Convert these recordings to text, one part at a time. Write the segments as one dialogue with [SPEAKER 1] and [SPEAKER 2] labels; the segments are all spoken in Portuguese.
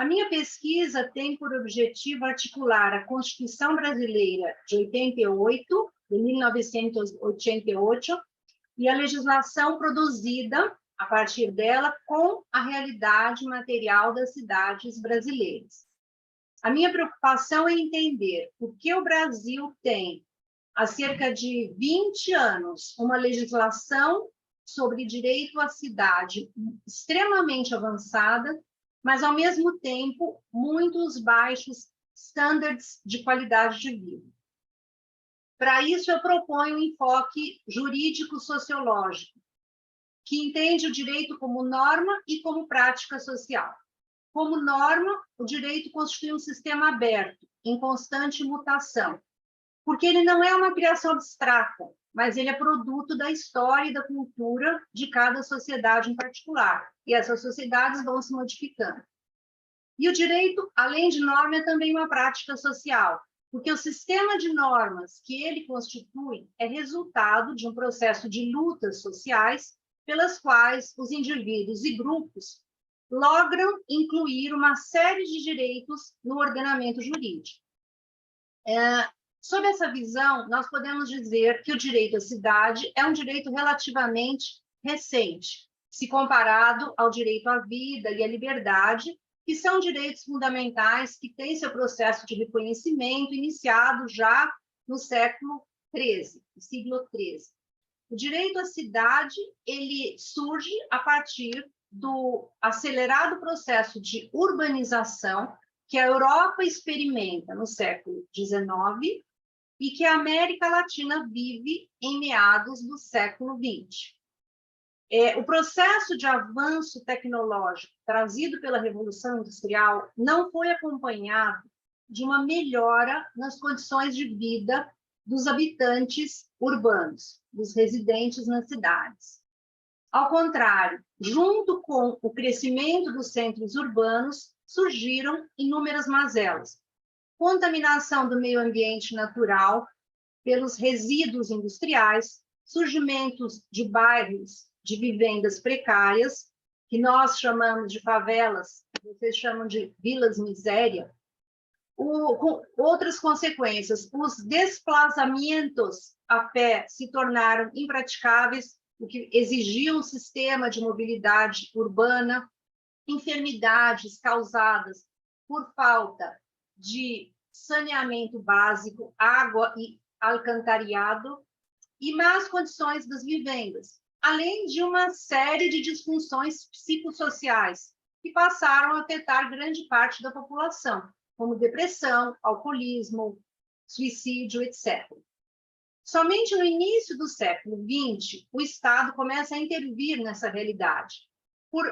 [SPEAKER 1] A minha pesquisa tem por objetivo articular a Constituição Brasileira de 88, de 1988, e a legislação produzida a partir dela com a realidade material das cidades brasileiras. A minha preocupação é entender por que o Brasil tem, há cerca de 20 anos, uma legislação sobre direito à cidade extremamente avançada, mas, ao mesmo tempo, muitos baixos estándares de qualidade de vida. Para isso, eu proponho um enfoque jurídico-sociológico, que entende o direito como norma e como prática social. Como norma, o direito constitui um sistema aberto, em constante mutação, porque ele não é uma criação abstrata, mas ele é produto da história e da cultura de cada sociedade em particular, e essas sociedades vão se modificando. E o direito, além de norma, é também uma prática social, porque o sistema de normas que ele constitui é resultado de um processo de lutas sociais pelas quais os indivíduos e grupos logram incluir uma série de direitos no ordenamento jurídico. Sob essa visão, nós podemos dizer que o direito à cidade é um direito relativamente recente, se comparado ao direito à vida e à liberdade, que são direitos fundamentais que têm seu processo de reconhecimento iniciado já no século XIII, siglo XIII. O direito à cidade, ele surge a partir do acelerado processo de urbanização que a Europa experimenta no século XIX e que a América Latina vive em meados do século XX. O processo de avanço tecnológico trazido pela Revolução Industrial não foi acompanhado de uma melhora nas condições de vida dos habitantes urbanos, dos residentes nas cidades. Ao contrário, junto com o crescimento dos centros urbanos, surgiram inúmeras mazelas. Contaminação do meio ambiente natural pelos resíduos industriais, surgimentos de bairros de vivendas precárias, que nós chamamos de favelas, vocês chamam de vilas miséria, com outras consequências. Os desplazamentos a pé se tornaram impraticáveis, o que exigia um sistema de mobilidade urbana, enfermidades causadas por falta de saneamento básico, água e alcantarillado, e más condições das vivendas, além de uma série de disfunções psicossociais que passaram a afetar grande parte da população, como depressão, alcoolismo, suicídio, etc. Somente no início do século XX, o Estado começa a intervir nessa realidade,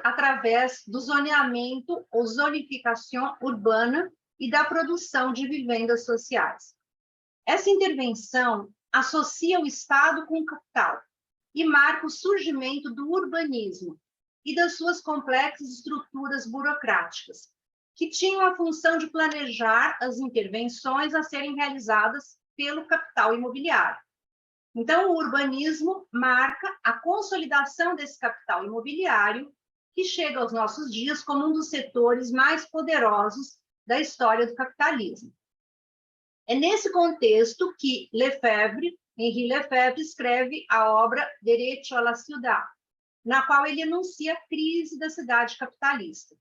[SPEAKER 1] através do zoneamento ou zonificação urbana e da produção de vivendas sociais. Essa intervenção associa o Estado com o capital e marca o surgimento do urbanismo e das suas complexas estruturas burocráticas, que tinham a função de planejar as intervenções a serem realizadas pelo capital imobiliário. Então, o urbanismo marca a consolidação desse capital imobiliário, que chega aos nossos dias como um dos setores mais poderosos da história do capitalismo. É nesse contexto que Henri Lefebvre, escreve a obra Derecho a la Ciudad, na qual ele enuncia a crise da cidade capitalista.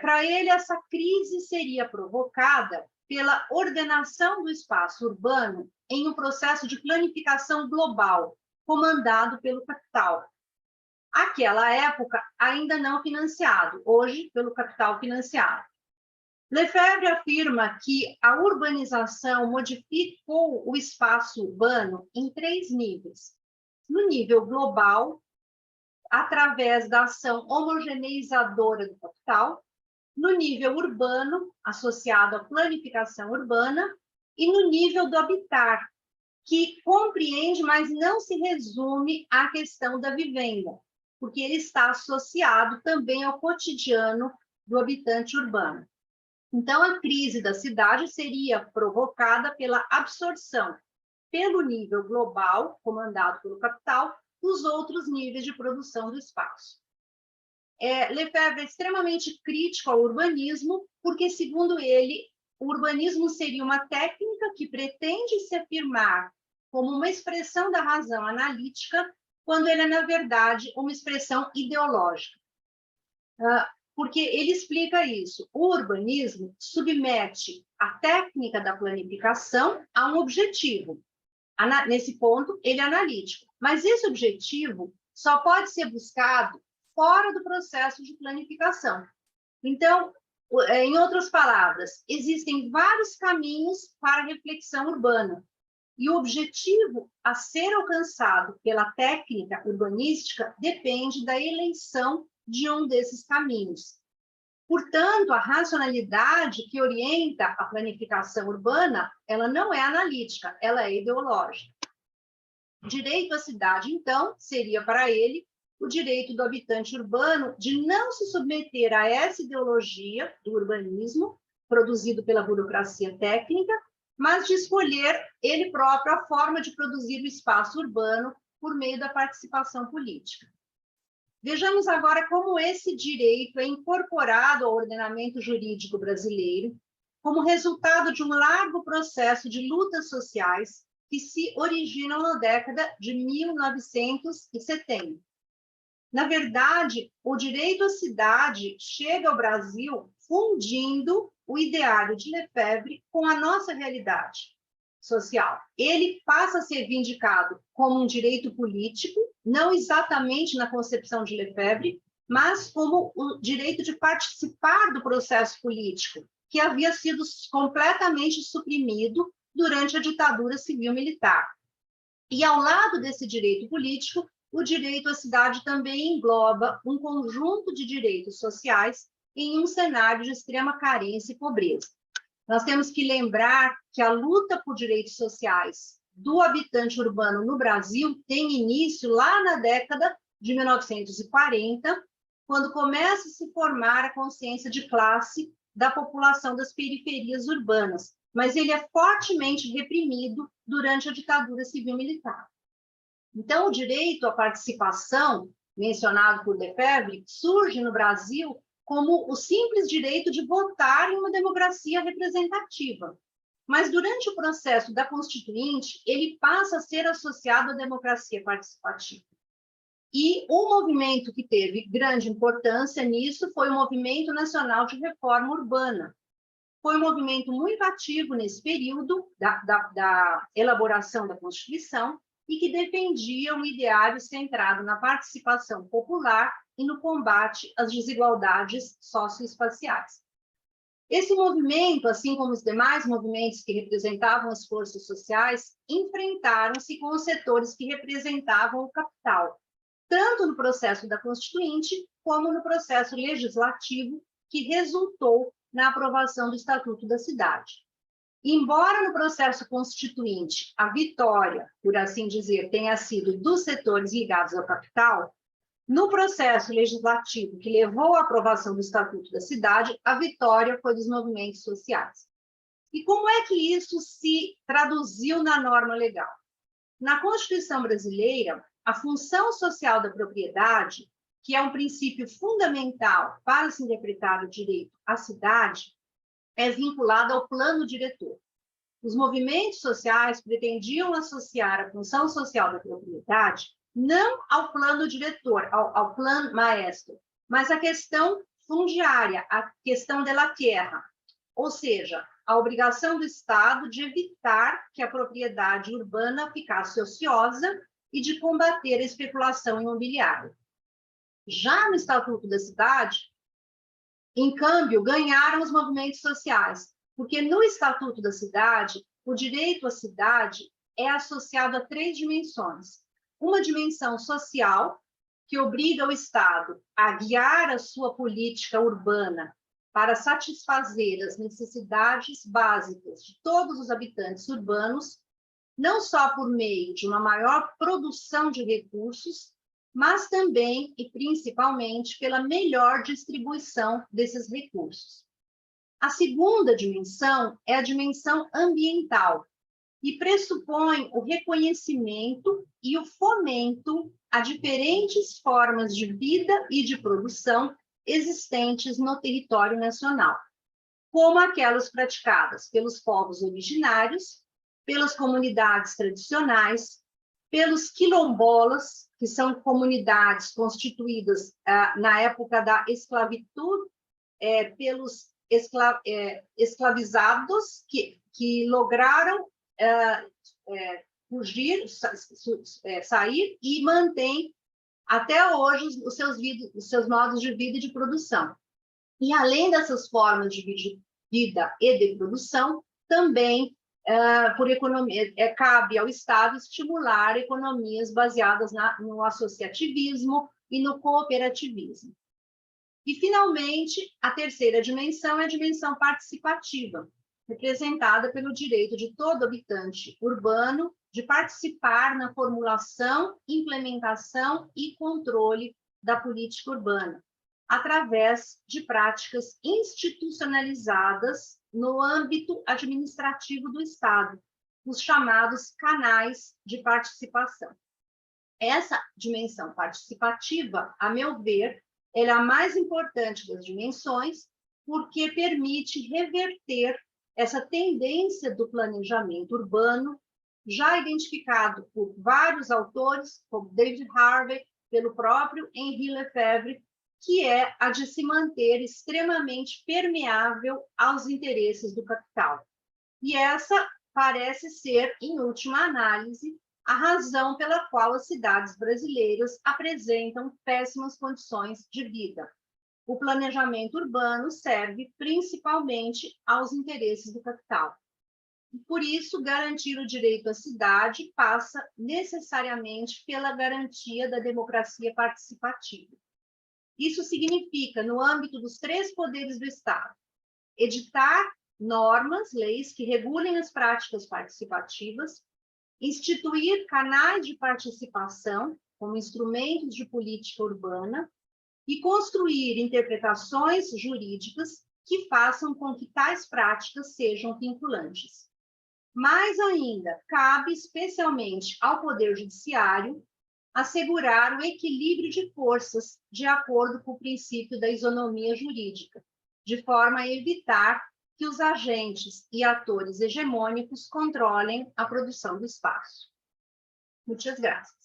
[SPEAKER 1] Para ele, essa crise seria provocada pela ordenação do espaço urbano em um processo de planificação global, comandado pelo capital. Aquela época, ainda não financiado, hoje, pelo capital financiado. Lefebvre afirma que a urbanização modificou o espaço urbano em 3 níveis. No nível global, através da ação homogeneizadora do capital, no nível urbano, associado à planificação urbana, e no nível do habitar, que compreende, mas não se resume à questão da vivenda, porque ele está associado também ao cotidiano do habitante urbano. Então, a crise da cidade seria provocada pela absorção, pelo nível global, comandado pelo capital, dos outros níveis de produção do espaço. Lefebvre é extremamente crítico ao urbanismo, porque, segundo ele, o urbanismo seria uma técnica que pretende se afirmar como uma expressão da razão analítica, quando ele é, na verdade, uma expressão ideológica. Porque ele explica isso. O urbanismo submete a técnica da planificação a um objetivo. Nesse ponto, ele é analítico. Mas esse objetivo só pode ser buscado fora do processo de planificação. Então, em outras palavras, existem vários caminhos para a reflexão urbana. E o objetivo a ser alcançado pela técnica urbanística depende da eleição de um desses caminhos. Portanto, a racionalidade que orienta a planificação urbana, ela não é analítica, ela é ideológica. Direito à cidade, então, seria para ele o direito do habitante urbano de não se submeter a essa ideologia do urbanismo, produzido pela burocracia técnica, mas de escolher ele próprio a forma de produzir o espaço urbano por meio da participação política. Vejamos agora como esse direito é incorporado ao ordenamento jurídico brasileiro, como resultado de um largo processo de lutas sociais que se originam na década de 1970. Na verdade, o direito à cidade chega ao Brasil fundindo o ideário de Lefebvre com a nossa realidade social. Ele passa a ser vindicado como um direito político, não exatamente na concepção de Lefebvre, mas como o direito de participar do processo político, que havia sido completamente suprimido durante a ditadura civil-militar. E, ao lado desse direito político, o direito à cidade também engloba um conjunto de direitos sociais em um cenário de extrema carência e pobreza. Nós temos que lembrar que a luta por direitos sociais do habitante urbano no Brasil tem início lá na década de 1940, quando começa a se formar a consciência de classe da população das periferias urbanas, mas ele é fortemente reprimido durante a ditadura civil-militar. Então, o direito à participação, mencionado por Lefebvre, surge no Brasil como o simples direito de votar em uma democracia representativa. Mas, durante o processo da Constituinte, ele passa a ser associado à democracia participativa. E o movimento que teve grande importância nisso foi o Movimento Nacional de Reforma Urbana. Foi um movimento muito ativo nesse período da elaboração da Constituição, e que defendia um ideário centrado na participação popular e no combate às desigualdades socioespaciais. Esse movimento, assim como os demais movimentos que representavam as forças sociais, enfrentaram-se com os setores que representavam o capital, tanto no processo da Constituinte, como no processo legislativo, que resultou na aprovação do Estatuto da Cidade. Embora no processo constituinte a vitória, por assim dizer, tenha sido dos setores ligados ao capital, no processo legislativo que levou à aprovação do Estatuto da Cidade, a vitória foi dos movimentos sociais. E como é que isso se traduziu na norma legal? Na Constituição brasileira, a função social da propriedade, que é um princípio fundamental para se interpretar o direito à cidade, é vinculado ao plano diretor. Os movimentos sociais pretendiam associar a função social da propriedade não ao plano diretor, ao plano maestro, mas à questão fundiária, à questão de la tierra, ou seja, a obrigação do Estado de evitar que a propriedade urbana ficasse ociosa e de combater a especulação imobiliária. Já no Estatuto da Cidade, em câmbio, ganharam os movimentos sociais, porque no Estatuto da Cidade, o direito à cidade é associado a 3 dimensões. Uma dimensão social, que obriga o Estado a guiar a sua política urbana para satisfazer as necessidades básicas de todos os habitantes urbanos, não só por meio de uma maior produção de recursos, mas também e principalmente pela melhor distribuição desses recursos. A segunda dimensão é a dimensão ambiental, e pressupõe o reconhecimento e o fomento a diferentes formas de vida e de produção existentes no território nacional, como aquelas praticadas pelos povos originários, pelas comunidades tradicionais, pelos quilombolas, que são comunidades constituídas na época da esclavitud, pelos escravizados que lograram fugir, sair e mantém até hoje os seus modos de vida e de produção. E além dessas formas de vida e de produção, também por economia, cabe ao Estado estimular economias baseadas no associativismo e no cooperativismo. E, finalmente, a terceira dimensão é a dimensão participativa, representada pelo direito de todo habitante urbano de participar na formulação, implementação e controle da política urbana, através de práticas institucionalizadas no âmbito administrativo do Estado, os chamados canais de participação. Essa dimensão participativa, a meu ver, é a mais importante das dimensões, porque permite reverter essa tendência do planejamento urbano, já identificado por vários autores, como David Harvey, pelo próprio Henri Lefebvre, que é a de se manter extremamente permeável aos interesses do capital. E essa parece ser, em última análise, a razão pela qual as cidades brasileiras apresentam péssimas condições de vida. O planejamento urbano serve principalmente aos interesses do capital. E, por isso, garantir o direito à cidade passa necessariamente pela garantia da democracia participativa. Isso significa, no âmbito dos 3 poderes do Estado, editar normas, leis que regulem as práticas participativas, instituir canais de participação como instrumentos de política urbana e construir interpretações jurídicas que façam com que tais práticas sejam vinculantes. Mais ainda, cabe especialmente ao Poder Judiciário assegurar o equilíbrio de forças de acordo com o princípio da isonomia jurídica, de forma a evitar que os agentes e atores hegemônicos controlem a produção do espaço. Muitas graças.